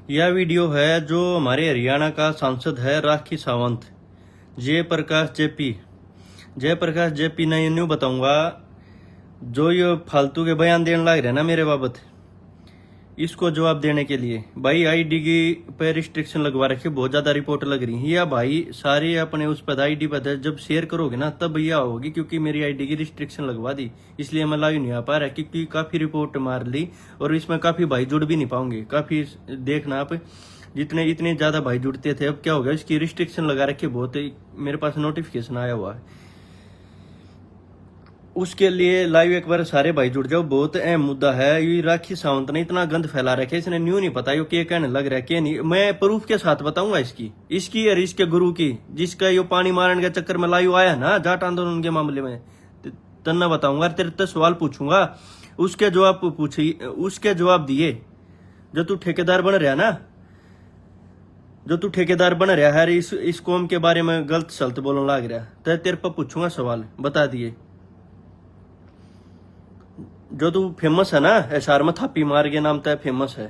यह वीडियो है जो हमारे हरियाणा का सांसद है राखी सावंत जयप्रकाश जेपी ने न्यू बताऊंगा। जो ये फालतू के बयान देने लग रहे हैं ना मेरे बाबत, इसको जवाब देने के लिए भाई आईडी की पे रिस्ट्रिक्शन लगवा रखी, बहुत ज्यादा रिपोर्ट लग रही है। या भाई सारे अपने उस पर आईडी पर जब शेयर करोगे ना तब यह होगी, क्योंकि मेरी आईडी की रिस्ट्रिक्शन लगवा दी इसलिए मैं लाइव नहीं आ पा रहा, क्योंकि काफी रिपोर्ट मार ली और इसमें काफी भाई जुड़ भी नहीं पाओगे। काफी देखना आप, जितने इतने ज्यादा भाई जुड़ते थे अब क्या हो गया, इसकी रिस्ट्रिक्शन लगा रखी बहुत। मेरे पास नोटिफिकेशन आया हुआ है, उसके लिए लाइव एक बार सारे भाई जुड़ जाओ। बहुत अहम मुद्दा है। ये राखी सावंत ने इतना गंद फैला रखा है, इसने न्यू नहीं पता यो क्या कहने लग रहा है क्या नहीं। मैं प्रूफ के साथ बताऊंगा इसकी और इसके गुरु की, जिसका यो पानी मारने के चक्कर में लाइव आया ना जाट आंदोलन के मामले में, तन्ना बताऊंगा। तेरे तो सवाल पूछूंगा, उसके जवाब दिए। जो तू ठेकेदार बन रहा है इस कौम के बारे में गलत सलत बोलने लग रहा है, तो तेरे पर पूछूंगा सवाल, बता दिए। जो तू फेमस है ना, एशआर में थापी मार के नाम तक फेमस है,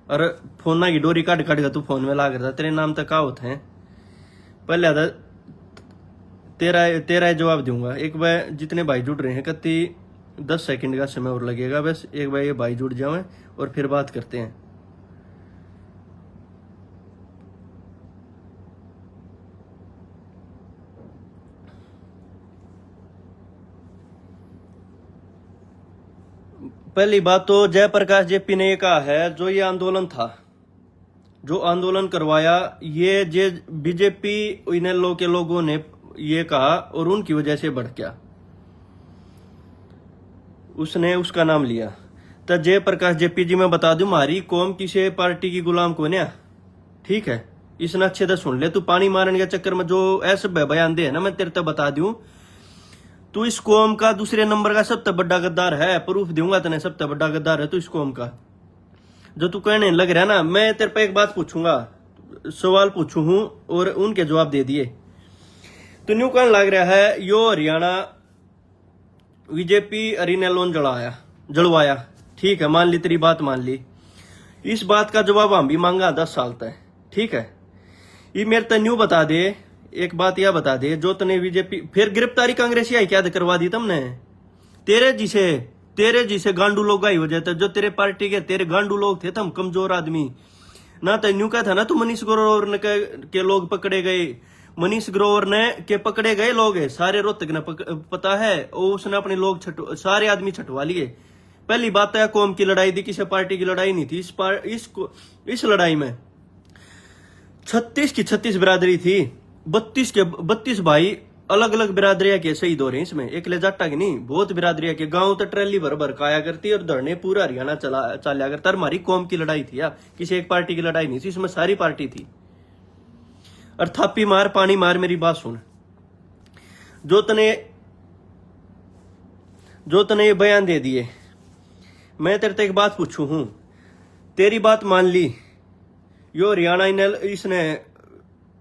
और फोन की डोरी काट काट के तू फोन में ला करता, तेरे नाम तक का होते हैं। पहले आता तेरा जवाब दूंगा। एक बार जितने भाई जुड़ रहे हैं कति 10 सेकंड का समय और लगेगा, बस एक बार ये भाई जुड़ जाए और फिर बात करते हैं। पहली बात तो जयप्रकाश जेपी ने ये कहा है, जो ये आंदोलन था, जो आंदोलन करवाया, ये जे बीजेपी इनेलो के लोगों ने ये कहा और उनकी वजह से बढ़ गया, उसने उसका नाम लिया। तो जयप्रकाश जेपी जी मैं बता दूं, हमारी कौम किसी पार्टी की गुलाम को नहीं, ठीक है। इसने अच्छे से सुन ले। तू पानी मारने के चक्कर में जो ऐसे बयान दे है ना, मैं तेरे तक बता दूं, तू इस कौम का दूसरे नंबर का सबसे बड़ा गद्दार है। प्रूफ दूंगा तेने, सबसे बड़ा गद्दार है तू इस कौम का। जो तू कहने लग रहा है ना, मैं तेरे पे एक बात पूछूंगा, सवाल पूछू हूं और उनके जवाब दे दिए। तो न्यू कहने लग रहा है यो हरियाणा बीजेपी अरिनेलोन जलवाया, ठीक है, मान ली तेरी बात मान ली। इस बात का जवाब हम भी मांगा 10 साल तक, ठीक है। ये मेरे तक न्यू बता दे, एक बात यह बता दे, जो तने बीजेपी फिर गिरफ्तारी कांग्रेसी आई क्या करवा दी तुमने? तेरे जिसे गांडू लोग आई वजह, जो तेरे पार्टी के तेरे गांडू लोग थे, तुम कमजोर आदमी ना। तो न्यू का था ना, तू मनीष ग्रोवर के लोग पकड़े गए, मनीष ग्रोवर ने के पकड़े गए लोग है सारे रोहतक ने पता है, उसने अपने लोग सारे आदमी छटवा लिए। पहली बात है, कौम की लड़ाई थी, किसी पार्टी की लड़ाई नहीं थी। इस लड़ाई में 36 की 36 बिरादरी थी, 32 भाई अलग अलग बिरादरिया के शहीद हो रहे हैं इसमें, एक ले जाटा की नहीं, बहुत बिरादरिया के। गांव तो ट्रैली भर भर खाया करती और धरने पूरा हरियाणा चला करता। हमारी कौम की लड़ाई थी यार, किसी एक पार्टी की लड़ाई नहीं थी, इसमें सारी पार्टी थी। और थापी मार पानी मार, मेरी बात सुन। जो तने ये बयान दे दिए, मैं तेरे से एक बात पूछू हूं, तेरी बात मान ली, यो हरियाणा इसने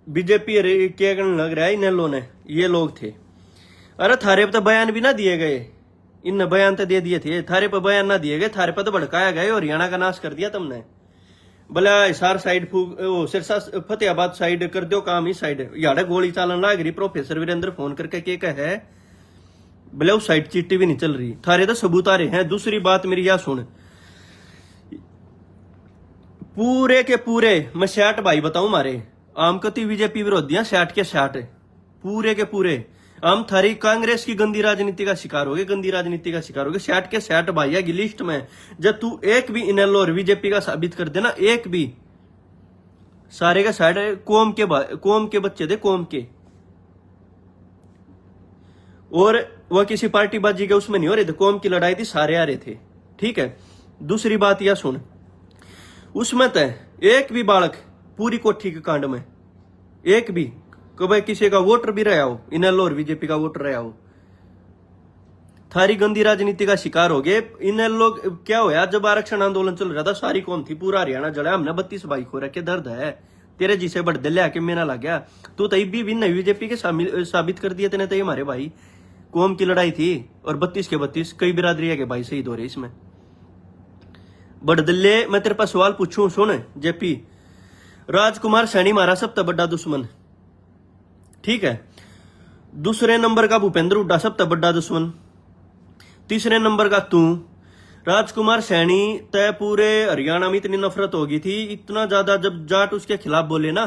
बीजेपी के लग रहा है इनेलो ने, ये लोग थे। अरे थारे पे तो बयान भी ना दिए गए, इन बयान तो दे दिए थे, थारे पे बयान ना दिए गए, थारे पे तो भड़काया गया और हरियाणा का नाश कर दिया तुमने। भला हिसार साइड सिरसा फतेहाबाद साइड कर दो काम, इस साइड याडे गोली चालन लाग रही। प्रोफेसर वीरेंद्र फोन करके के कहे भले उस साइड चिट्टी भी नहीं चल रही, थारे तो सबूत आ रहे हैं। दूसरी बात मेरी यह सुन, पूरे के पूरे मैं 60 भाई बताऊं मारे आम कति बीजेपी विरोधियां 60 के 60 पूरे के पूरे हम थारी कांग्रेस की गंदी राजनीति का शिकार हो गए, 60 के 60 भाइया की लिस्ट में। जब तू एक भी इनेलो और बीजेपी का साबित कर देना, एक भी, सारे का सारे कौम के बच्चे थे, कौम के। और वह किसी पार्टी बाजी के उसमें नहीं हो रहे थे, कौम की लड़ाई थी, सारे आ रहे थे, ठीक है। दूसरी बात यह सुन, उसमें तय एक भी बालक पूरी कोठी के कांड में एक भी कभी किसी का वोटर भी रहा हो, इनेलो और बीजेपी का वोटर रहा हो, थारी गंदी राजनीति का शिकार हो गए। इनेलो क्या हो यार, जब आरक्षण आंदोलन चल रहा था सारी कौम थी, पूरा हरियाणा जड़ा, हमने 32 भाई को रखे, दर्द है तेरे जिसे बड़ दिल आके मेरा लग गया। तू तो भी बीजेपी के साबित कर दिए तेने, तो हमारे भाई कौम की लड़ाई थी और 32 के 32 कई बिरादरिया के भाई शहीद हो रहे इसमें। बड़दल्ले मैं तेरे पास सवाल पूछूं, सुन जेपी। राजकुमार सैनी हमारा सबसे बड़ा दुश्मन, ठीक है। दूसरे नंबर का भूपेंद्र हुड्डा सबसे बड़ा दुश्मन। तीसरे नंबर का तू। राजकुमार सैनी तय पूरे हरियाणा में इतनी नफरत हो गई थी, इतना ज्यादा, जब जाट उसके खिलाफ बोले ना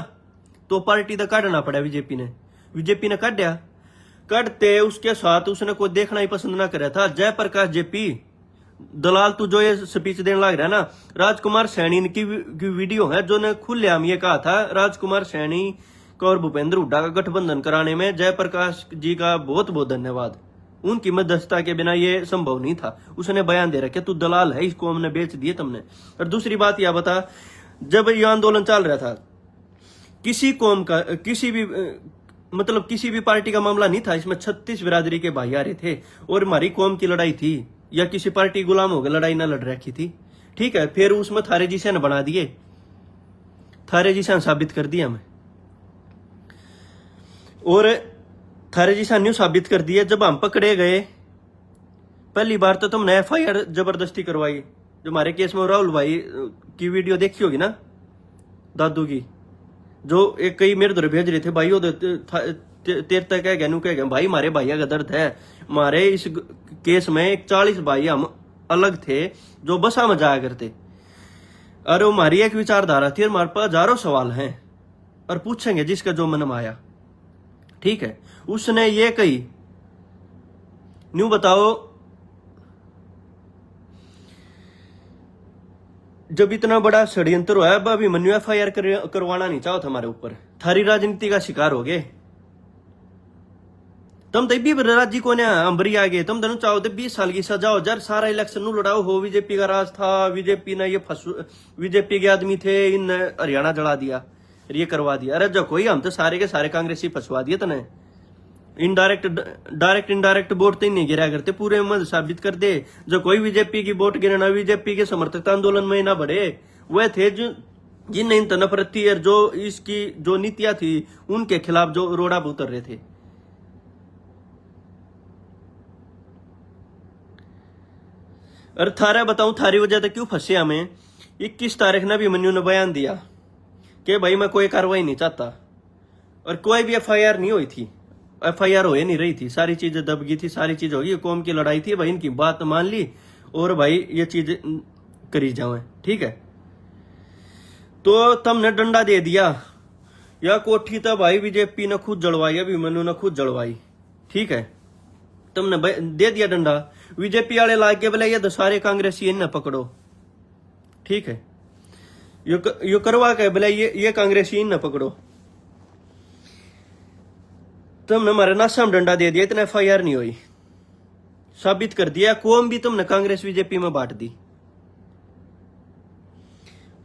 तो पार्टी का काटना पड़ा बीजेपी ने काटा। कटते उसके साथ उसने कोई देखना ही पसंद ना करा था। जयप्रकाश जेपी दलाल, तू जो ये स्पीच देने लग रहा है ना, राजकुमार सैनी की वीडियो है जो ने खुलेआम ये कहा था राजकुमार सैनी का और भूपेंद्र हुड्डा का गठबंधन कराने में जयप्रकाश जी का बहुत बहुत धन्यवाद। उनकी मध्यस्थता के बिना ये संभव नहीं था। उसने बयान दे रखे तू दलाल है, इसको हमने बेच दिए तुमने। और दूसरी बात यह बता, जब ये आंदोलन चल रहा था, किसी कौम का किसी भी पार्टी का मामला नहीं था। इसमें 36 बिरादरी के भाई आ रहे थे और हमारी कौम की लड़ाई थी, या किसी पार्टी गुलाम होकर लड़ाई ना लड़ रखी थी, ठीक है। फिर उसमें थारे जी से बना दिए, थारे जी से साबित कर दिया हमें, और थारे जी से न्यू साबित कर दिया। जब हम पकड़े गए पहली बार तो तुमने FIR जबरदस्ती करवाई। जो हमारे केस में राहुल भाई की वीडियो देखी होगी ना, दादू की, जो एक कई मेरे दर भेज रहे थे भाई, तेर तक कह गया भाई हमारे भैया का दर्द है। हमारे इस केस में 40 भाई हम अलग थे जो बसा में जाया करते। अरे हमारी एक विचारधारा थी और हमारे पास हजारों सवाल हैं और पूछेंगे जिसका जो मन में आया, ठीक है। उसने ये कही, न्यू बताओ, जब इतना बड़ा षड्यंत्र हुआ है, अभिमन्यु FIR करवाना नहीं चाहो था हमारे ऊपर, थारी राजनीति का शिकार हो गए तुम। तब भी राज्य को अंबरी आ गए तुम। दोनों चाहो तो 20 साल की सजा हो जाए, सारा इलेक्शन नु लड़ाओ हो। बीजेपी का राज था, बीजेपी ने ये बीजेपी के आदमी थे, इन हरियाणा जला दिया, ये करवा दिया। अरे जो कोई, हम तो सारे के सारे कांग्रेसी फंसवा दिए तने। डायरेक्ट इनडायरेक्ट वोट तो नहीं गिरा करते, पूरे में साबित कर दे। जो कोई बीजेपी की वोट गिरना, बीजेपी के समर्थक आंदोलन में ना बढ़े, वह थे जो जिन इन नफरत थी और जो इसकी जो नीतियां थी उनके खिलाफ जो रोड़ा पर उतर रहे थे। और थारा बताऊं थारी वजह से क्यों फंसे हमें। 21 तारीख ने अभिमन्यु ने बयान दिया कि भाई मैं कोई कार्रवाई नहीं चाहता, और कोई भी FIR नहीं हुई थी, FIR हो नहीं रही थी, सारी चीजें दब गई थी, सारी चीज होगी, कौम की लड़ाई थी भाई, इनकी बात मान ली और भाई ये चीज करी जाए, ठीक है। तो तुमने डंडा दे दिया, या कोठी तो भाई बीजेपी ने खुद जड़वाई, अभिमन्यु ने खुद जड़वाई, ठीक है। तुमने दे दिया डंडा, बीजेपी वाले लाग के बोले ये सारे कांग्रेसी इन्हें पकड़ो, ठीक है। यो करवा के बोले ये कांग्रेसी इन्हें पकड़ो। तुमने हमारे नासा में डंडा दे दिया, इतना FIR नहीं हुई, साबित कर दिया। कौम भी तुमने कांग्रेस बीजेपी में बांट दी।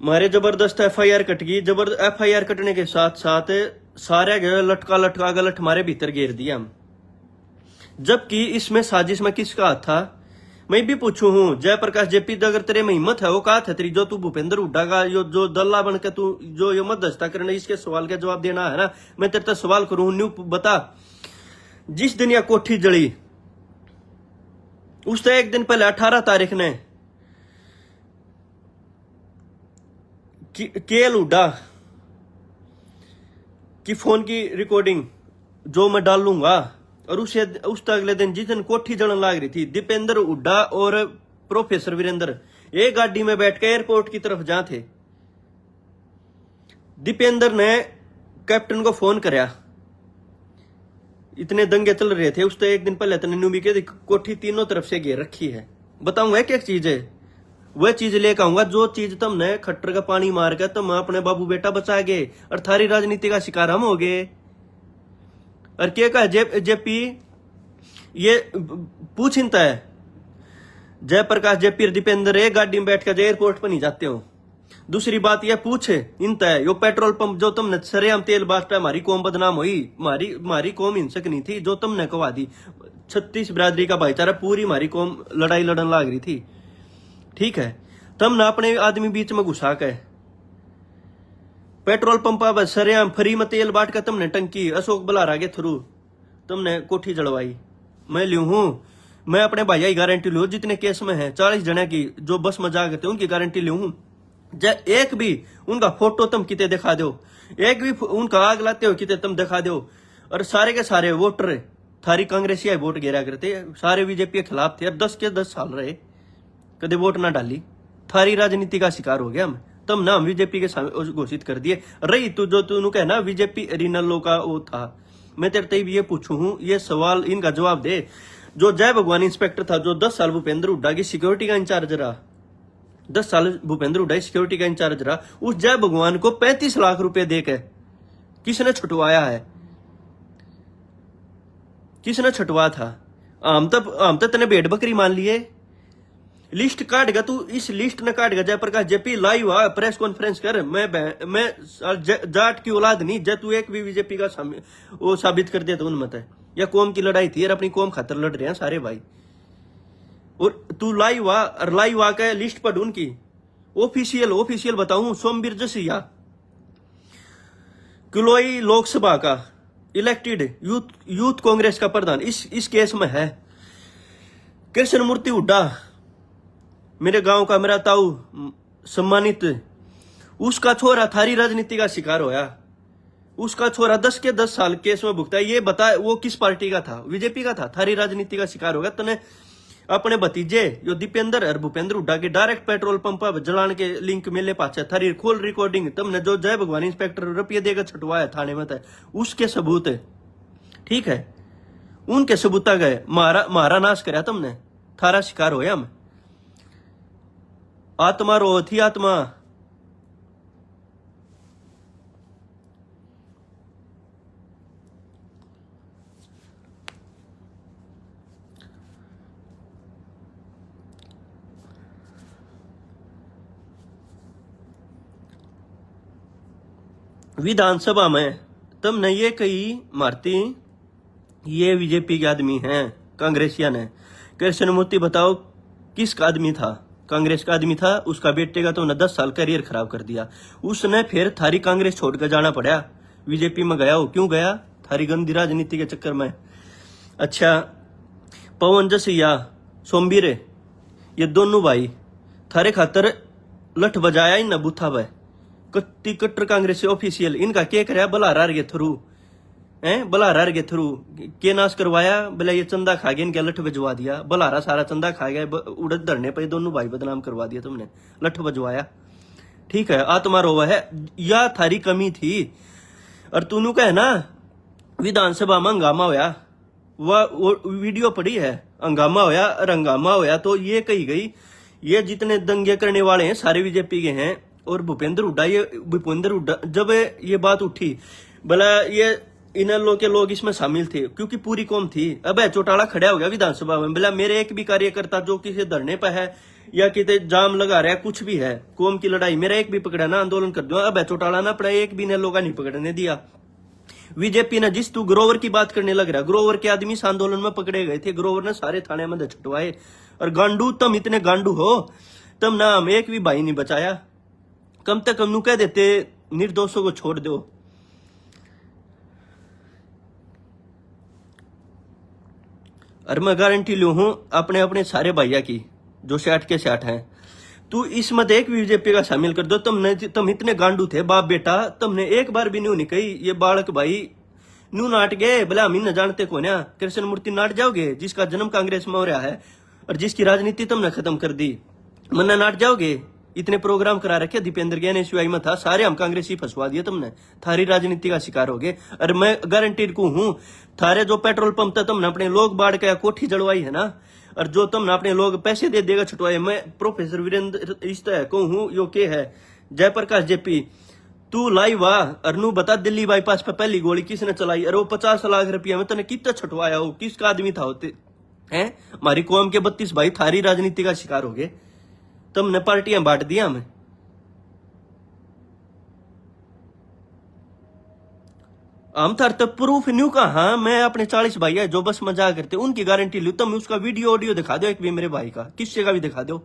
हमारे जबरदस्त FIR कट गई। FIR कटने के साथ साथ सारे लटका गलत हमारे भीतर घेर दिया हम। जबकि इसमें साजिश में किसका हाथ था मैं भी पूछू हूं। जयप्रकाश जेपी, अगर तेरे में हिम्मत है वो कहा था तेरी, जो तू भूपेंद्र हुड्डा का जो दल्ला बन के तू जो ये मध्यस्थता करने, इसके सवाल का जवाब देना है ना। मैं तेरे तक सवाल करूं, न्यू बता, जिस दिन यह कोठी जड़ी उससे एक दिन पहले 18 तारीख ने KL हुड्डा की फोन की रिकॉर्डिंग जो मैं डाल लूंगा, और उस अगले दिन जिस दिन कोठी जलन लाग रही थी, दीपेंद्र हुड्डा और प्रोफेसर वीरेंद्र एक गाड़ी में बैठ के एयरपोर्ट की तरफ जा थे। दीपेंद्र ने कैप्टन को फोन कराया, इतने दंगे चल रहे थे। उससे एक दिन पहले तने न्यूबी के कोठी तीनों तरफ से घेर रखी है। बताऊंगा एक एक चीज है, वह चीज लेकर आऊंगा जो चीज तुमने खट्टर का पानी मार कर तुम अपने बाबू बेटा बचा गए और थारी राजनीति का शिकार हम हो गए। और क्या कहा जेपी, ये पूछता है जयप्रकाश जेपी दीपेंद्र एक गाड़ी में बैठ कर एयरपोर्ट पर नहीं जाते हो। दूसरी बात यह पूछे इनता है, यो पेट्रोल पंप जो तुमने सरेआम तेल बांटा, हमारी कौम बदनाम हुई, हमारी कौम हिंसक नहीं थी, जो तुमने कहा दी। 36 बिरादरी का भाईचारा, पूरी हमारी कौम लड़ाई लड़न लाग रही थी, ठीक है। तुमने अपने आदमी बीच में घुसा के पेट्रोल पंप पर सरेआम फ्री में तेल बांट कर तुमने टंकी अशोक बलारा के थ्रू तुमने कोठी जड़वाई। मैं लियू हूं मैं अपने भैया की गारंटी लूँ, जितने केस में है 40 जने की जो बस मजाक करते उनकी गारंटी लूँ। एक भी उनका फोटो तुम किते दिखा दो, एक भी उनका आग लाते हो किते तुम दिखा दो। और सारे के सारे वोटर थारी कांग्रेसिया वोट गिरा करते, सारे बीजेपी के खिलाफ थे। अब 10 के 10 साल रहे, कदे वोट ना डाली। थारी राजनीति का शिकार हो गया हम। तब ना हम बीजेपी के सामने घोषित कर दिए। रही तू जो तू कहना बीजेपी रिनलो का वो था, मैं तेरे से ये पूछू हूँ, ये सवाल इनका जवाब दे। जो जय भगवान इंस्पेक्टर था, जो 10 साल भूपेंद्र हुड्डा की सिक्योरिटी का इंचार्ज रहा, 10 साल भूपेंद्र हुड्डा सिक्योरिटी का इंचार्ज रहा, उस जय भगवान को 35 लाख रुपए देकर किसने छुटवाया है? किसने छुटवा था? हम तो तने भेड़ बकरी मान लिए। लिस्ट काटेगा तू, इस लिस्ट ने काटेगा जयप्रकाश जेपी लाइव आ, प्रेस कॉन्फ्रेंस कर। मैं जाट की औलाद नहीं, जब तू एक भी बीजेपी का वो साबित कर दे तो उन मत है। या कौम की लड़ाई थी और अपनी कौम खातर लड़ रहे हैं सारे भाई। और तू लाइव आ, और लाइव आके लिस्ट पर ढूंढ की ऑफिशियल बताऊं, सोमवीर जसिया किलोई लोकसभा का इलेक्टेड यूथ कांग्रेस का प्रधान इस केस में है। कृष्ण मूर्ति हुड्डा, मेरे गांव का मेरा ताऊ सम्मानित, उसका छोरा थारी राजनीति का शिकार होया। उसका छोरा 10 के 10 साल केस में भुगता है। ये बता वो किस पार्टी का था? बीजेपी का था। थारी राजनीति का शिकार हो गया। तने अपने भतीजे जो दीपेंद्र और भूपेंद्र हुड्डा के डायरेक्ट पेट्रोल पंप जलाने के लिंक मिले पाछे थारी खोल रिकॉर्डिंग तुमने जो जय भगवान इंस्पेक्टर रुपये देकर छुटवाया थाने में, उसके सबूत है। ठीक है, उनके सबूता गए, मारा नाश कराया तुमने। थारा शिकार होया हम। आत्मा रो थी आत्मा। विधानसभा में तुमने ये कही मारती ये बीजेपी के आदमी हैं, कांग्रेसिया ने। कृष्ण मूर्ति बताओ किसका आदमी था? कांग्रेस का आदमी था। उसका बेटे का तो उन्हें 10 साल करियर खराब कर दिया। उसने फिर थारी कांग्रेस छोड़कर जाना पड़ा, बीजेपी में गया। हो क्यों गया? थारी गंदी राजनीति के चक्कर में। अच्छा, पवन जसिया, सोमवीर, ये दोनों भाई थारे खातर लठ बजाया इन बूथा भाई। कट्टी कट्टर कांग्रेस ऑफिशियल इनका क्या कराया? बलारार के थ्रू बलारार के थ्रू के नाश करवाया। बोला ये चंदा खा गया, इनके लठ बजवा दिया। बलारा सारा चंदा खा गया, उड़द धरने पर दोनों भाई बदनाम करवा दिया तुमने, लठ बजवाया। ठीक है, आत्मा रोवा है या थारी कमी थी। और तूनू कहे ना विधानसभा में हंगामा होया, वह वीडियो पड़ी है, हंगामा होया। और हंगामा होया तो ये कही गई ये जितने दंगे करने वाले हैं सारे बीजेपी के हैं। और भूपेंद्र हुड्डा जब ये बात उठी, बोला ये इन लोग के लोग इसमें शामिल थे क्योंकि पूरी कौम थी। अब चौटाला खड़ा हो गया विधानसभा में, बोला मेरे एक भी कार्यकर्ता जो किसी धरने पर है या किसी जाम लगा रहा है, कुछ भी है, कौम की लड़ाई, मेरा एक भी पकड़ा ना आंदोलन कर दो। अब चौटाला ना पड़ा, एक भी ने लोग नहीं पकड़ने दिया। बीजेपी ने जिस तू ग्रोवर की बात करने लग रहा, ग्रोवर के आदमी इस आंदोलन में पकड़े गए थे। ग्रोवर ने सारे थाने में छुटवाए। और गांडू तुम इतने गांडू हो, तुम नाम एक भी भाई नहीं बचाया। कम तक हम कह देते निर्दोषों को छोड़ दो। और मैं गारंटी लू हूं अपने अपने सारे भैया की जो 60 के 60 हैं, तू इसमें एक भी बीजेपी का शामिल कर दो। तुम इतने गांडू थे बाप बेटा, तुमने एक बार भी नहीं कही ये बालक भाई नू नाट गए, भला हम न जानते को ना। कृष्ण मूर्ति नाट जाओगे जिसका जन्म कांग्रेस में हो रहा है और जिसकी राजनीति तुमने खत्म कर दी। मन्ना नाट जाओगे, इतने प्रोग्राम करा रखे, दीपेंद्र ज्ञान एसयूआई में था, सारे हम कांग्रेसी फंसवा दिए तुमने, थारी राजनीति का शिकार हो गए। और मैं गारंटीड को हूं, थारे जो पेट्रोल पंप था तुमने अपने लोग बाढ़ के कोठी जड़वाई है ना, और जो तुमने अपने लोग पैसे दे देगा छुटवाए। मैं प्रोफेसर वीरेंद्र इस तरह को हूं, यो के है जयप्रकाश जेपी, तू लाइव आ और नू बता दिल्ली बाईपास पे पहली गोली किसने चलाई और वो 50 लाख रुपया में तने कितना छुटवाया हो, किसका आदमी था होते हैं? हमारी कौम के 32 भाई थारी राजनीति का शिकार हो गए। तुमने पार्टियां बांट दिया हमें। हम थार तो प्रूफ न्यू कहा, मैं अपने 40 भाई है जो बस मजाक करते उनकी गारंटी लू। तुम उसका वीडियो ऑडियो दिखा दो एक भी मेरे भाई का, किससे का भी दिखा दो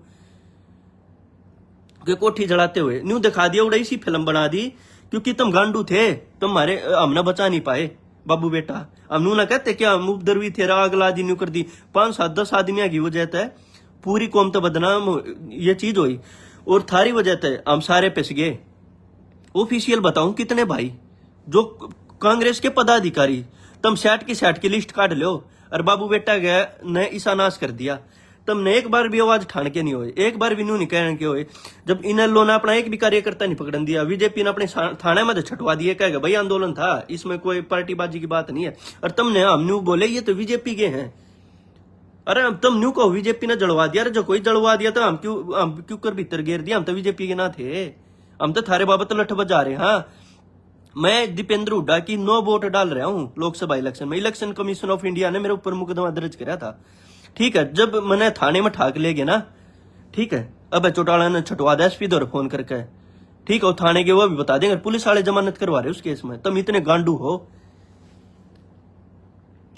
कि कोठी जलाते हुए न्यू दिखा दिया। उड़ा इसी फिल्म बना दी क्योंकि तुम गांडू थे, तुम्हारे हमने बचा नहीं पाए। बाबू बेटा। हम नू ना कहते क्या हम उपद्रवी थे, आग ला दी, न्यू कर दी। 5-7-10 आदमियों की वजह से पूरी कौम तो बदनाम ये चीज हुई, और थारी वजह से हम सारे पिस गए। ऑफिशियल बताऊं कितने भाई जो कांग्रेस के पदाधिकारी, तुम 60 की लिस्ट काट लो, और बाबू बेटा गया ने ईसा नाश कर दिया। तुमने एक बार भी आवाज ठान के नहीं हुए, एक बार भी नू नहीं कहने के हुए। जब इन लोगों ने अपना एक भी कार्यकर्ता नहीं पकड़न दिया, बीजेपी ने अपने थाने में छटवा दिए, कहेगा भाई आंदोलन था, इसमें कोई पार्टीबाजी की बात नहीं है। और तुमने हम न्यू बोले ये तो बीजेपी के हैं। अरे तुम न्यू कहो बीजेपी ने जलवा दिया, अरे जो कोई जलवा दिया तो हम क्यों कर भीतर घेर दिया, हम तो बीजेपी के ना थे, हम तो थारे बाबत लठ बजा रहे। हाँ, मैं दीपेंद्र हुड्डा की 9 वोट डाल रहा हूँ लोकसभा इलेक्शन में। इलेक्शन कमीशन ऑफ इंडिया ने मेरे ऊपर मुकदमा दर्ज कराया था, ठीक है। जब मैंने थाने में ठाक ले गया ना, ठीक है, अब चौटाला ने छटवा दिया एसपी दौर फोन करके, ठीक है, वो थाने के वो भी बता देंगे, पुलिस वाले जमानत करवा रहे उस केस में। तुम इतने गांडू हो।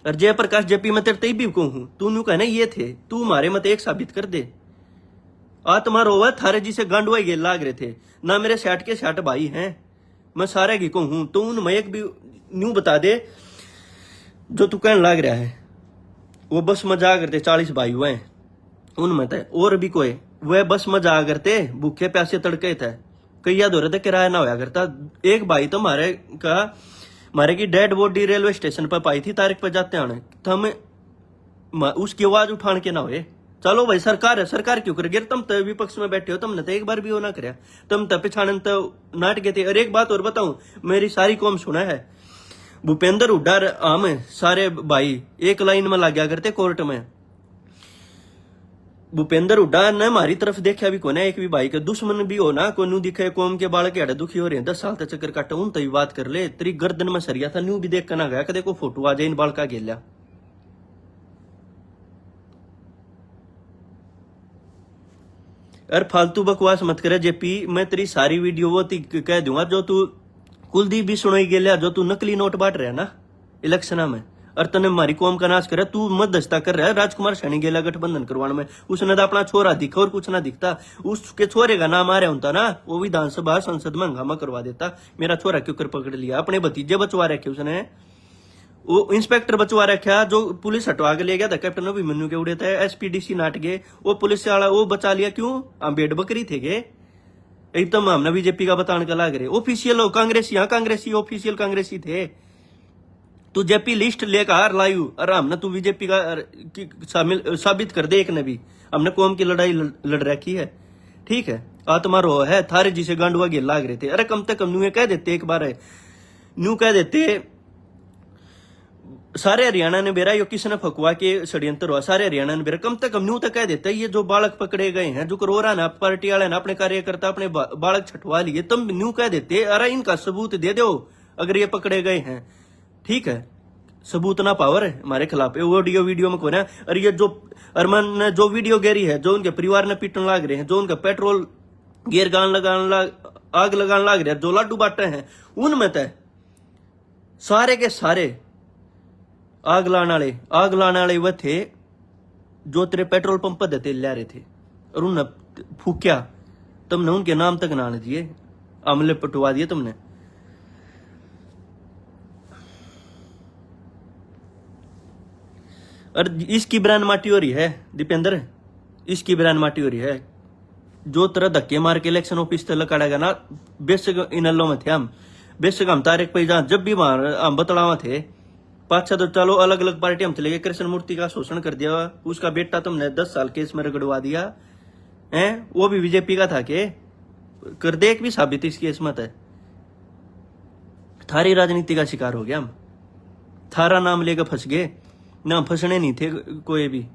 और जयप्रकाश जेपी में तेरे भी कहूं, तू नू कहना ये थे, तू हमारे मत एक साबित कर दे। आ तुम्हारा हुआ थारे जी से गांडुआ गेल लाग रहे थे ना, मेरे 60 के 60 भाई हैं, मैं सारे की कहूं, तो उनमें एक भी न्यू बता दे जो तू कहने लाग रहा है। वो बस मजा करते 40 भाई हुए उनमें थे, और भी कोई वह बस मजा करते, भूखे प्यासे तड़के थे, कई याद हो रहे थे, किराया ना होया करता। एक भाई तो हमारे की डेड बॉडी रेलवे स्टेशन पर पाई थी, तारीख पर जाते आने, तो हमें उसकी आवाज उठान के ना हुए। चलो भाई सरकार है, सरकार क्यों करे, तुम तो विपक्ष में बैठे हो, तुमने तो एक बार भी वो ना कराया, तुम तो पिछाड़न तो नाट गए थे। और एक बात और बताऊं, मेरी सारी कौम सुना है, भूपेंद्र हुड्डा हम सारे भाई एक लाइन में लग गया करते कोर्ट में। भूपेंद्र हुड्डा ने हमारी तरफ देखा भी कोने, एक भी भाई का दुश्मन भी हो ना, कोई नू दिखे कौम के बाल के दुखी हो रहे हैं, 10 साल तक चक्कर काटा, उन तभी बात कर ले। तेरी गर्दन में सरिया था, न्यू भी देख कर ना गया, कदे को फोटो आ जाए इन बाल का गेल्या। अरे फालतू बकवास मत करे जेपी, मैं तेरी सारी वीडियो वो कह दूंगा जो तू कुलदीप भी सुनाई गेलिया, जो तू नकली नोट बांट रहा ना इलेक्शन में, और तने हमारी कौम का नाश करे, तू मध्यस्थता कर रहा है राजकुमार सैनी गेला गठबंधन करवाने में। उसने तो अपना छोरा दिखा और कुछ ना दिखता, उसके छोरे का नाम आ रहा होता ना, वो विधानसभा संसद में हंगामा करवा देता। मेरा छोरा क्यों कर पकड़ लिया, अपने भतीजे बचवा रखे उसने, वो इंस्पेक्टर बचवा रखा जो पुलिस हटवा के ले गया था, कैप्टन अभिमन्यु के उड़े थे, एसपीडीसी नाट गए, वो पुलिस वाला वो बचा लिया, क्यों, हम बेड बकरी थे गे, एकदम हमने बीजेपी का बताने का लाग रहे। ऑफिशियल कांग्रेसी, हाँ कांग्रेसी, ऑफिशियल कांग्रेसी थे। तू जेपी लिस्ट लेकर लायू, और हमने तू बीजेपी का साबित कर दे, एक ने भी हमने कौम की लड़ाई लड़ रखी है, ठीक है। आत्मा रो है थारे जी से गांडुआ गेल लाग रहे थे। अरे कम से कम न्यू कह देते, एक बार न्यू कह देते सारे हरियाणा ने बेरा, यो किसने फकुआ के षड्यंत्र हुआ, सारे हरियाणा ने बेरा, कम से कम न्यू तक कह देता है ये जो बालक पकड़े गए हैं, जो करोरा ना पार्टी वाले ना अपने कार्यकर्ता अपने बालक छटवा लिए, तुम न्यू कह देते अरे इनका सबूत दे दो अगर ये पकड़े गए हैं, ठीक है। सबूत ना पावर है हमारे खिलाफ, ऑडियो वीडियो में कौन है। और ये जो अरमान ने जो वीडियो गेरी है, जो उनके परिवार ने पीटने लाग रहे हैं, जो उनका पेट्रोल गेर आग लगाने लाग रहे हैं, जो लाडू बांटे हैं, उनमें तय सारे के सारे आग लाने वाले वह थे जो तेरे पेट्रोल पंप पर तेल ले रहे थे, और उन्हें फूक्या, तुमने उनके नाम तक ना दिए, अमले पटवा दिए तुमने। और इसकी ब्रांड माटी हो रही है दीपेंद्र, इसकी ब्रांड माटी हो रही है। जो तरह धक्के मार के इलेक्शन ऑफिस तक लकाड़ेगा ना, बेशक इन अल्लों में थे हम, बेशक हम तारीख पे जब भी हम बतलावा थे, पाछा तो चलो अलग अलग पार्टी हम चले गए, कृष्ण मूर्ति का शोषण कर दिया, उसका बेटा तुमने 10 साल केस में रगड़वा दिया है, वो भी बीजेपी का था के, कर दे एक भी साबित इस केस में है। थारी राजनीति का शिकार हो गया हम, थारा नाम लेकर फंस गए ना, फंसने नहीं थे कोई भी,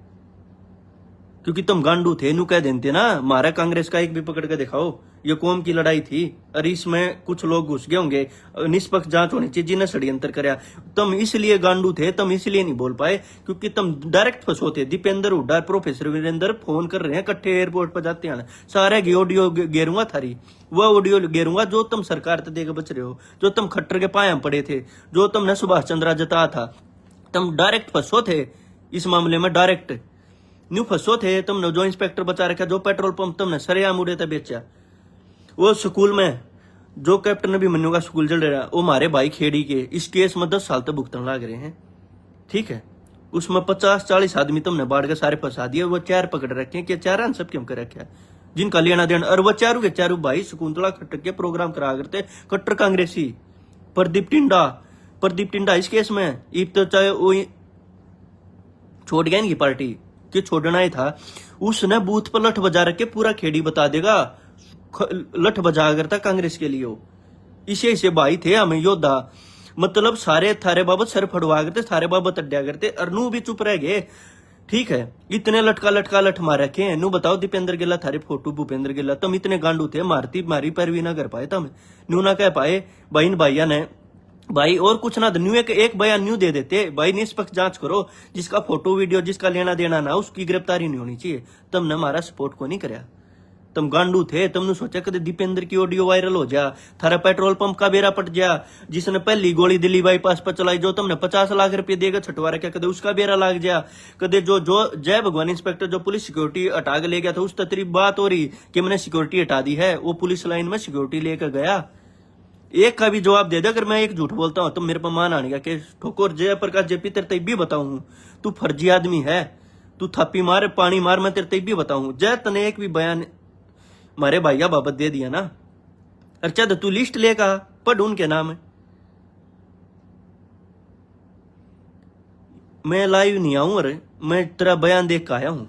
क्योंकि तुम गांडू थे, नू कह देते ना हमारा कांग्रेस का एक भी पकड़ के दिखाओ, ये कौम की लड़ाई थी, और इसमें कुछ लोग घुस गए होंगे, निष्पक्ष जांच होनी चाहिए, जिन्हें षड्यंत्र कराया। तुम इसलिए गांडू थे, तुम इसलिए नहीं बोल पाए क्योंकि तुम डायरेक्ट फंसो थे। दीपेंद्र हुड्डा, प्रोफेसर वीरेंद्र फोन कर रहे हैं, इकट्ठे एयरपोर्ट पर जाते हैं, सारे की ऑडियो गेरूंगा थारी, वह ऑडियो गेरूंगा जो तुम सरकार ते देकर बच रहे हो, जो तुम खट्टर के पाया पड़े थे, जो तुमने सुभाष चंद्रा जता था, तुम डायरेक्ट फंसो थे इस मामले में, डायरेक्ट न्यू फंसो थे तुमने। जो इंस्पेक्टर बचा रखा, जो पेट्रोल पंप तुमने सरेआम उड़े थे बेचा, वो स्कूल में जो कैप्टन अभिमन्यु का स्कूल चल रहा है वो हमारे भाई खेड़ी के, इस केस में 10 साल तक भुगतन लग रहे हैं। ठीक है, उसमें 50-40 आदमी तुमने बाढ़ के सारे फंसा दिए, वो 4 पकड़ रखे हैं कि 4 सब क्यों कर रखे हैं जिनका लेना देना। और वो चारों के चारों भाई शकुंतला खट्टर के प्रोग्राम करा करते, कट्टर कांग्रेसी। प्रदीप टिंडा इस केस में इब तो चाहे वो छोड़ गया इनकी पार्टी कि छोड़ना ही था, उसने बूथ पर लठ बजा रखे, पूरा खेड़ी बता देगा लठ बजा करता कांग्रेस के लिए। इसे भाई थे हमें योद्धा, मतलब सारे थारे बाबत सर फड़वा करते, सारे बाबत अड्डा करते, और नू भी चुप रह गए। ठीक है, इतने लठ मार रखे हैं। नू बताओ दीपेंद्र गिल्ला थारे फोटो, भूपेंद्र गिल्ला तुम इतने गांडू थे, मारी पैरवी ना कर पाए तुम, नू ना कह पाए बहन भाइया ने भाई और कुछ ना न्यू एक बयान न्यू दे देते भाई निष्पक्ष जांच करो, जिसका फोटो वीडियो जिसका लेना देना ना उसकी गिरफ्तारी नहीं होनी चाहिए। तुमने हमारा सपोर्ट को नहीं कराया, तुम गांडू थे। तुमने सोचा कदे दीपेंद्र की ऑडियो वायरल हो जा, थारा पेट्रोल पंप का बेरा पट जा, जिसने पहली गोली दिल्ली बाईपास पर चलाई, जो तुमने 50 लाख रुपए देकर छटवा रखा, कदे उसका बेरा लाग जा। कदे जो जय भगवान इंस्पेक्टर जो पुलिस सिक्योरिटी हटा के ले गया था, उस तरीफ बात हो रही कि मैंने सिक्योरिटी हटा दी है, वो पुलिस लाइन में सिक्योरिटी लेकर गया। एक का भी जवाब दे दे। अगर मैं एक झूठ बोलता हूं तो मेरे पर मान आने का कि ठोकर जयप्रकाश जेपी तेरे तब भी बताऊं तू फर्जी आदमी है, तू थापी मार पानी मार, मैं तेरे तब भी बताऊं। जय तने एक भी बयान मारे भैया बाबत दे दिया ना, अच्छा तो तू लिस्ट लेगा पढ़ उनके नाम है। मैं लाइव नहीं आऊं, अरे मैं तेरा बयान देख के आया हूं।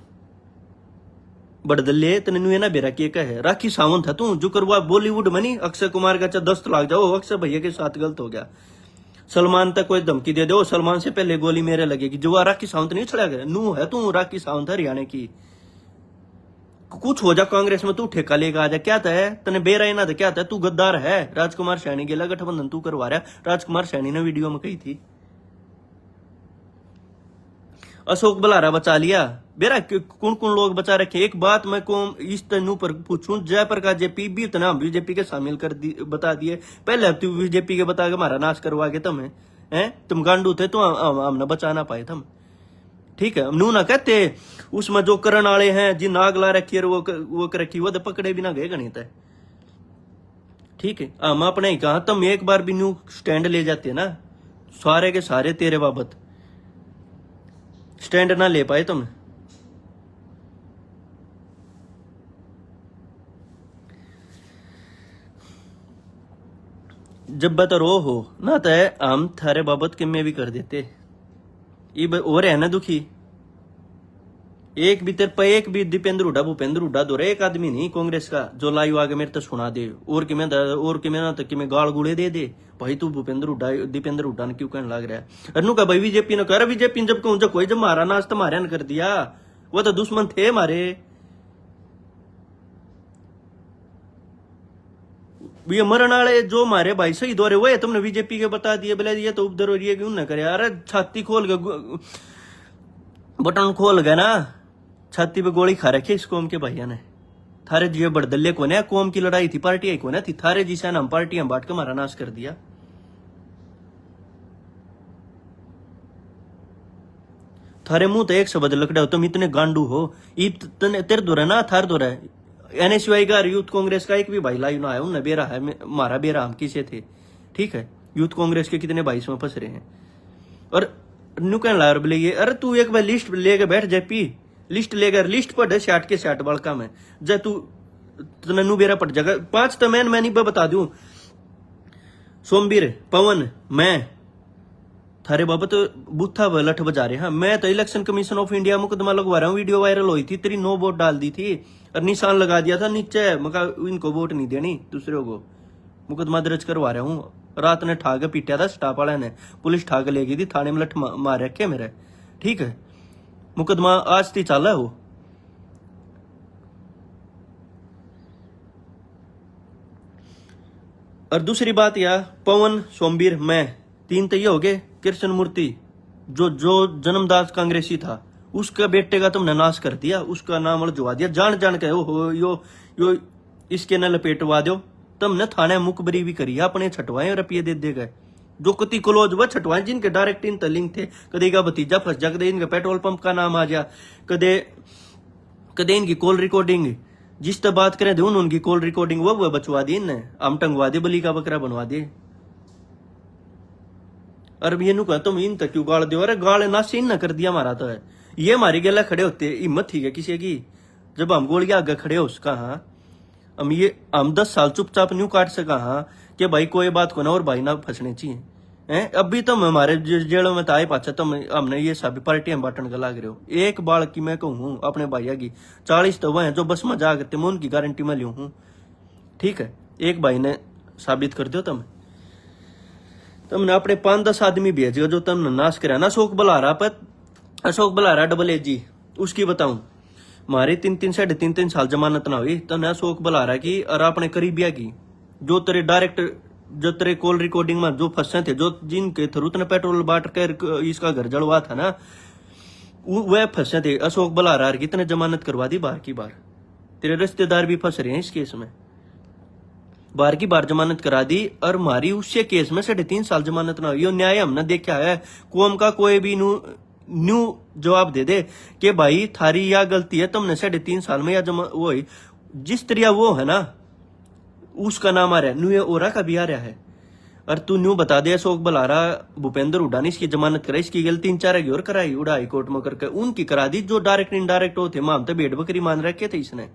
बड़दल्ले तने नु ना बेरा के है, राखी सावंत था तू जो करवा बॉलीवुड में नहीं, अक्षय कुमार का दस्त लाग जाओ, अक्षय भैया के साथ गलत हो गया। सलमान तक कोई धमकी दे दो, सलमान से पहले गोली मेरे लगेगी। जो राखी सावंत नहीं छड़ा गया, नू है तू राखी सावंत हरियाणा की। कुछ हो जा कांग्रेस में तू ठेका लेगा आ जा, क्या है तने बेरा ना था, क्या था तू गद्दार है। राजकुमार सैनी गेला गठबंधन तू करवा रहा, राजकुमार सैनी ने वीडियो में कही थी। अशोक बलारा बचा लिया, बेरा कौन कौन लोग बचा रखे। एक बात मैं को इस तनु पर पूछूं, जयप्रकाश जेपी भी इतना बीजेपी के शामिल कर बता दिए, पहले तू बीजेपी के बता के हमारा नाश करवा के तुम है तुम गांडू थे, तो हम न बचा ना पाए तुम। ठीक है, नू ना कहते उसमें जो करण वाले हैं जिन आग ला रखी है वो कर रखी, वो तो पकड़े भी ना गए गणित है। ठीक है, हम अपने ही कहा, तुम एक बार भी न्यू स्टैंड ले जाते ना, सारे के सारे तेरे बाबत स्टैंड ना ले पाए तुम। जब बतरो हो ना तो हम थारे बाबत किम्मे भी कर देते। और है ना दुखी, एक भी तेरे पे एक भी दीपेंद्र हुड्डा भूपेंद्र हुड्डा दो एक आदमी नहीं कांग्रेस का जो लाइव आगे मेरे तो सुना दे, और कि मैं ना तक मैं गाल गुड़े दे दे भाई तू भूपेंद्र हुड्डा दीपेंद्र हुड्डा ने क्यों कहने लग रहा है। अनु का भाई बीजेपी ने कर, बीजेपी जब कहूं कोई जब मारा नाच तो मारे ने कर दिया, वो तो दुश्मन थे हमारे। ये मरण वाले जो हमारे भाई शहीद हो रहे वो तुमने बीजेपी के बता दिए, बोले ये तो उपद्रव रही है क्यों ना करे। अरे छाती खोल के बटन खोल गए ना, छाती पे गोली खा रखी इस कौम के भैया ने। थारे जी बड़दल्ले को ने कौम की लड़ाई थी, पार्टी को ना थी, थारे जी से हम पार्टियां बांट के हमारा नाश कर दिया। थारे मुंह तो एक शब्द लकड़ा हो, तुम इतने गांडू हो। तेरे दो ना थार दो है एनएसयूआई का यूथ कांग्रेस का एक भी भाई लाइव ना आया, उन्हें बेरा है मारा बेरा हम किसे थे। ठीक है, यूथ कांग्रेस के कितने भाई इसमें फंस रहे हैं। और न्यू कहने लगा बोले ये, अरे तू एक बार लिस्ट लेके बैठ जेपी, लिस्ट लेकर लिस्ट पढ़ 60 के 60 बड़का में जा तू नन्नू बेरा पट जगह 5 तो मैं नहीं बता दूं, सोमवीर पवन मैं थारे बाबा तो बुथा लठ बजा रहे हैं। मैं तो इलेक्शन कमीशन ऑफ इंडिया मुकदमा लगवा रहा हूँ, वीडियो वायरल हुई थी, तेरी 9 वोट डाल दी थी और निशान लगा दिया था नीचे, मका इनको वोट नहीं देनी दूसरे को। मुकदमा दर्ज करवा रहा हूँ, रात ने ठाक पीटा था स्टाफ वाले ने, पुलिस ठाक ले गई थी, थाने में लठ मार रखे मेरे। ठीक है, मुकदमा आज थी चल है वो। और दूसरी बात यह पवन सोमवीर मैं 3 तो ये हो गए। कृष्ण मूर्ति जो जन्मदास कांग्रेसी था, उसका बेटे का तुमने नाश कर दिया, उसका नाम उलझवा दिया जान जान के। यो इसके न लपेटवा दो, तुमने थाने मुखबरी भी करी, अपने छटवाए रुपये दे गए। जो कति क्लोज वह छटवाए जिनके डायरेक्ट इन लिंक थे, कदे का भतीजा फंस जा, कदे इनका पेट्रोल पंप का नाम आ जा, कदे इनकी कॉल रिकॉर्डिंग जिस तरह बात करें थे उनकी कॉल रिकॉर्डिंग वो बचवा दी इनने, हम टंगवा दे, बलि का बकरा बनवा दे। अरे ये नु कहा तुम इन तक क्यों गाल दो, अरे गाल नासी इन न कर दिया हमारा तो है, ये हमारी गला खड़े होते, हिम्मत थी क्या किसी की, जब हम गोल के आगे खड़े हो उसका। हाँ हम 10 साल चुपचाप न्यू काट सका। हाँ कि भाई कोई बात को ना और भाई ना फंसने चाहिए हैं। अभी तुम हमारे जेलों में ताए पाचा तुम हमने ये सभी पार्टियां बांटने का लाग रहे हो। एक बाल की मैं कहूँ अपने भैया की 40 तो वह है जो बस में जा करते, मैं उनकी गारंटी में लियू हूँ। ठीक है, एक भाई ने साबित कर दो तुमने अपने 5-10 आदमी भेज जो तुमने नाश करा ना। अशोक बलारा पर, अशोक बलारा डबल एज जी, उसकी बताऊं मारे 3-3 साल जमानत ना हुई। तुमने अशोक बलारा की और अपने करीबिया की, जो तेरे डायरेक्ट जो तेरे कॉल रिकॉर्डिंग में जो फंसे थे, जो जिनके थ्रू तूने पेट्रोल बांट कर इसका घर जलवा था ना, वह फंसे थे। अशोक बलारा की तूने जमानत करवा दी बार की बार। तेरे रिश्तेदार भी फंस रहे हैं इस केस में, बार की बार जमानत करा दी। और मारी उससे केस में 3.5 साल जमानत ना हुई। यो न्याय हमने देखा है। कौम का कोई भी न्यू जवाब दे दे कि भाई थारी या गलती है, तुमने 3.5 साल में या वो जिस तरह वो है ना उसका नाम आ रहा है, न्यू ओरा का भी आ रहा है। और तू न्यू बता दे अशोक बलारा भूपेंद्र हुड्डा ने इसकी जमानत कराई, इसकी गलती 3-4 की और कराई उड़ा हाई कोर्ट में करके उनकी करा दी। जो डायरेक्ट इनडायरेक्ट होते माम तो भेड़ बकरी मान रखे थे, इसने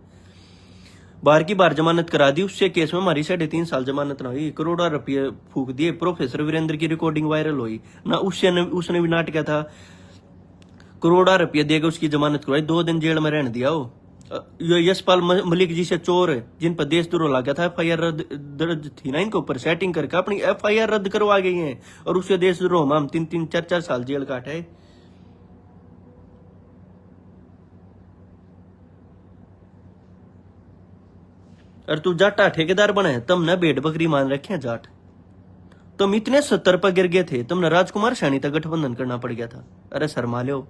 बार की बार जमानत करा दी। उससे केस में हमारी 3.5 साल जमानत ना हुई, करोड़ों रुपये फूक दिए। प्रोफेसर वीरेंद्र की रिकॉर्डिंग वायरल हुई ना, उसने भी नाटक किया था, करोड़ों रुपये देगा उसकी जमानत करवाई, 2 दिन जेल में रहने दिया। वो यशपाल मलिक जी से चोर है जिन पर देशद्रोह लगा था, FIR दर्ज थी ना इनके ऊपर, सेटिंग करके अपनी FIR रद्द करवा गई है और उससे देशद्रोह में हम 3-3, 4-4 साल जेल काटे। और तू जाटा ठेकेदार बना है, तुमने भेड़ बकरी मान रखे हैं जाट। तुम इतने 70 पर गिर गए थे, तुमने राजकुमार सैनी तक गठबंधन करना पड़ गया था। अरे शर्मा लो,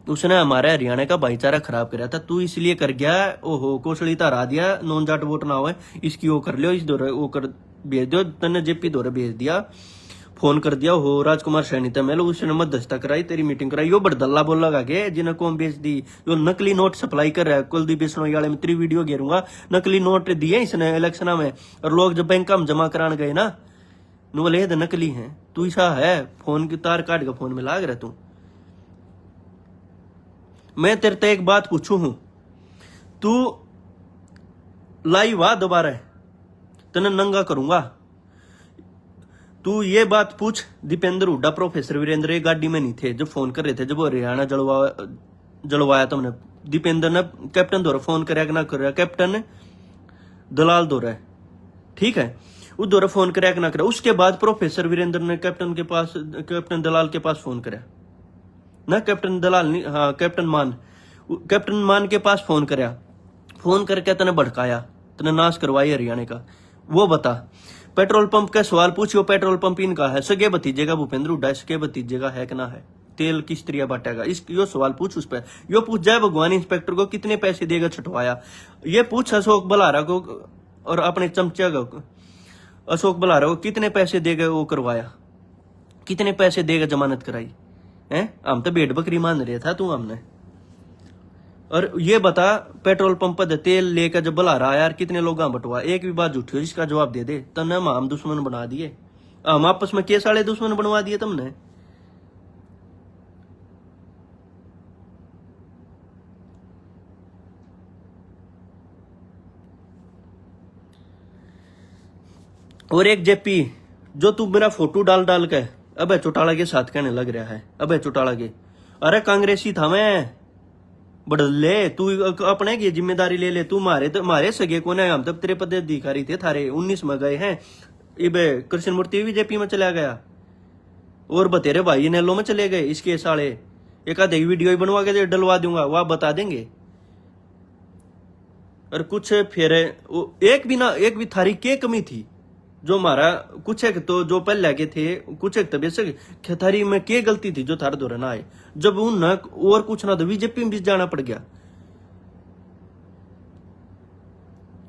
उसने हमारे हरियाणा का भाईचारा खराब कराया था, तू इसलिए कर गया। ओहो कोसड़ी हरा दिया, नॉन जाट वोट ना हो, इसकी वो कर लियो, इस दौरे वो कर भेज दो, तने जेपी दौरे भेज दिया, फोन कर दिया हो राजकुमार सैनी तक मेलो, उसने मध्यस्थता कराई, तेरी मीटिंग कराई। यो बड़दल्ला बोल लगा के जिन्हें कौन बेच दी, यो नकली नोट सप्लाई कर रहा है। कुलदीप बिश्नोई वाले में 3 वीडियो घेरूंगा, नकली नोट दिए इसने इलेक्शन में, और लोग जब बैंक में जमा कराने गए ना बोले नकली है। तू ऐसा है, फोन की तार काट के फोन में लाग रहा तू। मैं तेरे ते एक बात पूछू हूं, तू लाइव आ दोबारा, तने नंगा करूंगा। तू ये बात पूछ, दीपेंद्र हुड्डा प्रोफेसर वीरेंद्र ये गाड़ी में नहीं थे जब फोन कर रहे थे, जब वो हरियाणा जलवाया तुमने। दीपेंद्र ने कैप्टन दौरा फोन कराया कि ना कराया, कैप्टन ने दलाल दौरा है, ठीक है, उस दौरा फोन कराया कि ना कराया। उसके बाद प्रोफेसर वीरेंद्र ने कैप्टन दलाल के पास फोन कराया ना, कैप्टन दलाल नहीं, हाँ कैप्टन मान के पास फोन कराया, फोन करके तने भड़काया, तने नाश करवाई हरियाणा का। वो बता, पेट्रोल पंप का सवाल पूछियो, पेट्रोल पंप इनका है, सगे भतीजे का भूपेंद्र हुड्डा, सगे भतीजे का है कि ना है, तेल किस तरह बांटेगा, यो सवाल पूछ उस पर। यो पूछ जय भगवान इंस्पेक्टर को कितने पैसे देगा छुटवाया, ये पूछ अशोक बलारा को और अपने चमचा को, अशोक बलारा को कितने पैसे देगा वो करवाया, कितने पैसे देगा जमानत कराई है। हम तो भेड़ बकरी मान रहे था तू हमने। और ये बता, पेट्रोल पंप पर तेल लेकर जब बुला रहा यार कितने लोग बटवा, एक भी बात झूठी हो जिसका जवाब दे दे। तने हम दुश्मन बना दिए, हम आपस में केस वाले दुश्मन बनवा दिए तुमने। और एक जेपी जो तू मेरा फोटो डाल डाल के अबे चौटाला के साथ कहने लग रहा है, अबे चौटाला के, अरे कांग्रेसी था मैं बड़ले, तू अपने की जिम्मेदारी ले ले। तू मारे सगे को हम तब तेरे पदाधिकारी थे थारे 19 में गए हैं, इबे कृष्ण मूर्ति भी जेपी में चला गया और बतेरे भाई नेलो में चले गए। इसके साले एक आधे वीडियो ही बनवा के डलवा दूंगा, वह बता देंगे। और कुछ फिर एक भी थारी के कमी थी जो हमारा कुछ एक तो जो पहले के थे, कुछ एक तबियत से थारी में के गलती थी जो थारे दौरा ना आए, जब उन न और कुछ ना तो बीजेपी में भी जाना पड़ गया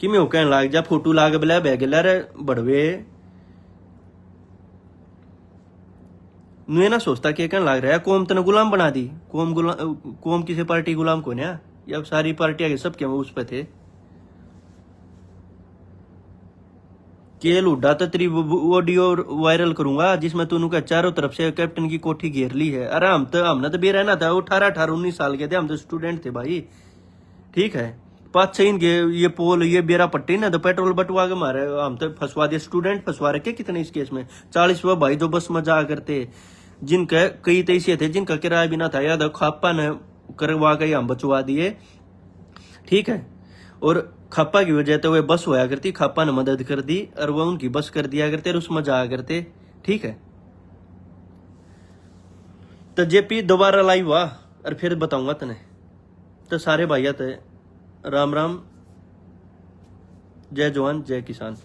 कि मैं कहने लाग जा फोटो लाग बिला बह गया रे बड़वे नु ना सोचता कि कहने लाग रहा है कौम तने गुलाम बना दी, कौम किसी पार्टी गुलाम को ना, या सारी पार्टियां के सबके उस पे थे। केल उड्डा तो तेरी ऑडियो वायरल करूंगा जिसमें तूने का चारों तरफ से कैप्टन की कोठी घेर ली है। अरे हमने तो भी रहना था, 18-19 साल के थे हम, तो स्टूडेंट थे भाई। ठीक है, 5-6 इनके ये पोल ये बेरा पट्टी ना तो पेट्रोल बटवा के मारे हम तो फंसवा दिए, स्टूडेंट फंसवा रखे कितने इस केस में। 40 भाई जो बस में जा करते, जिनका कई तो ऐसे थे जिनका किराया भी ना था, याद खापा ने करवा के हम बचवा दिए। ठीक है, और खापा की वजह तो वे बस होया करती, खापा ने मदद कर दी और वो उनकी बस कर दिया करते और उसमें जाया करते। ठीक है, तो जेपी दोबारा लाइव हुआ और फिर बताऊंगा तने। तो सारे भाइया थे, राम राम, जय जवान जय किसान।